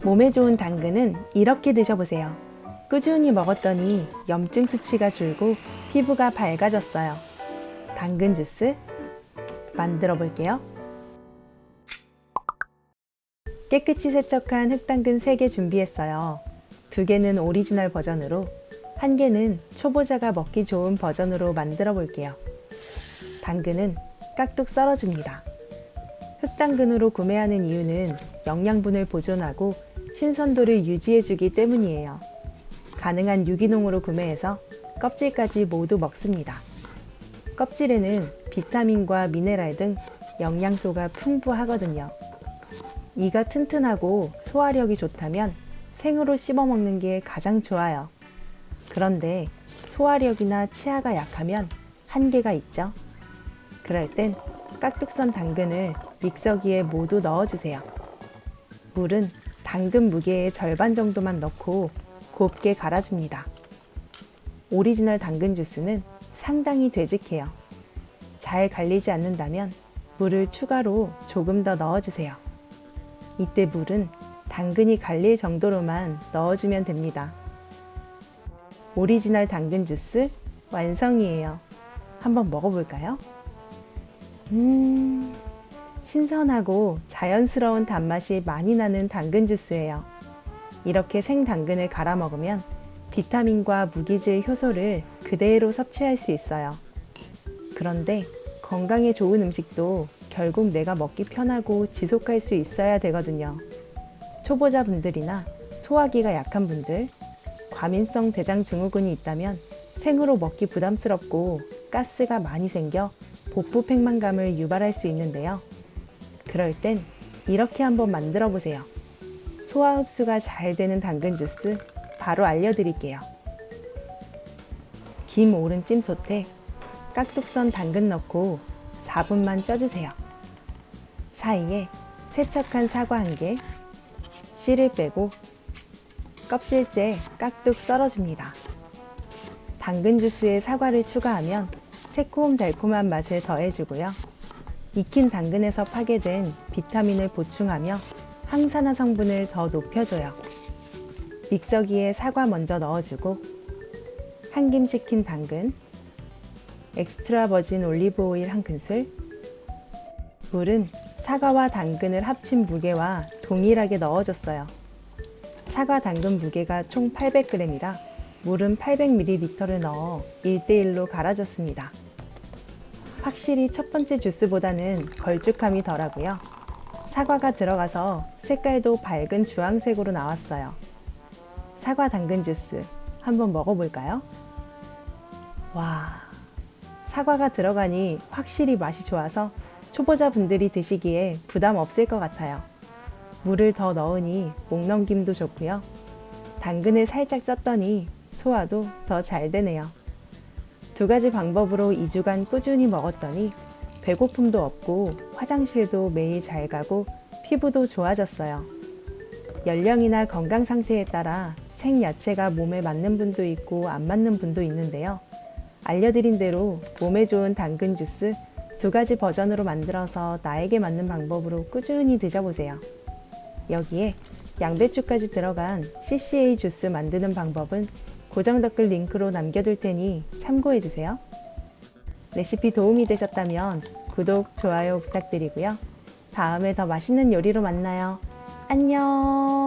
몸에 좋은 당근은 이렇게 드셔보세요. 꾸준히 먹었더니 염증 수치가 줄고 피부가 밝아졌어요. 당근 주스 만들어 볼게요. 깨끗이 세척한 흑당근 3개 준비했어요. 2개는 오리지널 버전으로, 1개는 초보자가 먹기 좋은 버전으로 만들어 볼게요. 당근은 깍둑 썰어줍니다. 흑당근으로 구매하는 이유는 영양분을 보존하고 신선도를 유지해주기 때문이에요. 가능한 유기농으로 구매해서 껍질까지 모두 먹습니다. 껍질에는 비타민과 미네랄 등 영양소가 풍부하거든요. 이가 튼튼하고 소화력이 좋다면 생으로 씹어 먹는 게 가장 좋아요. 그런데 소화력이나 치아가 약하면 한계가 있죠. 그럴 땐 깍둑 썬 당근을 믹서기에 모두 넣어주세요. 물은 당근 무게의 절반 정도만 넣고 곱게 갈아줍니다. 오리지널 당근 주스는 상당히 되직해요. 잘 갈리지 않는다면 물을 추가로 조금 더 넣어주세요. 이때 물은 당근이 갈릴 정도로만 넣어주면 됩니다. 오리지널 당근 주스 완성이에요. 한번 먹어볼까요? 신선하고 자연스러운 단맛이 많이 나는 당근 주스예요. 이렇게 생 당근을 갈아 먹으면 비타민과 무기질 효소를 그대로 섭취할 수 있어요. 그런데 건강에 좋은 음식도 결국 내가 먹기 편하고 지속할 수 있어야 되거든요. 초보자분들이나 소화기가 약한 분들, 과민성 대장 증후군이 있다면 생으로 먹기 부담스럽고 가스가 많이 생겨 복부 팽만감을 유발할 수 있는데요. 그럴 땐 이렇게 한번 만들어 보세요. 소화 흡수가 잘 되는 당근 주스 바로 알려드릴게요. 김 오른찜 솥에 깍둑 썬 당근 넣고 4분만 쪄주세요. 사이에 세척한 사과 1개, 씨를 빼고 껍질째 깍둑 썰어줍니다. 당근 주스에 사과를 추가하면 새콤달콤한 맛을 더해주고요. 익힌 당근에서 파괴된 비타민을 보충하며 항산화 성분을 더 높여줘요. 믹서기에 사과 먼저 넣어주고 한 김 식힌 당근, 엑스트라 버진 올리브 오일 1큰술, 물은 사과와 당근을 합친 무게와 동일하게 넣어줬어요. 사과 당근 무게가 총 800g이라 물은 800ml를 넣어 1대1로 갈아줬습니다. 확실히 첫 번째 주스보다는 걸쭉함이 덜하고요. 사과가 들어가서 색깔도 밝은 주황색으로 나왔어요. 사과 당근 주스 한번 먹어볼까요? 와, 사과가 들어가니 확실히 맛이 좋아서 초보자분들이 드시기에 부담 없을 것 같아요. 물을 더 넣으니 목넘김도 좋고요. 당근을 살짝 쪘더니 소화도 더 잘 되네요. 2가지 방법으로 2주간 꾸준히 먹었더니 배고픔도 없고 화장실도 매일 잘 가고 피부도 좋아졌어요. 연령이나 건강 상태에 따라 생야채가 몸에 맞는 분도 있고 안 맞는 분도 있는데요. 알려드린 대로 몸에 좋은 당근 주스 2가지 버전으로 만들어서 나에게 맞는 방법으로 꾸준히 드셔보세요. 여기에 양배추까지 들어간 CCA 주스 만드는 방법은 고정 댓글 링크로 남겨둘 테니 참고해주세요. 레시피 도움이 되셨다면 구독, 좋아요 부탁드리고요. 다음에 더 맛있는 요리로 만나요. 안녕!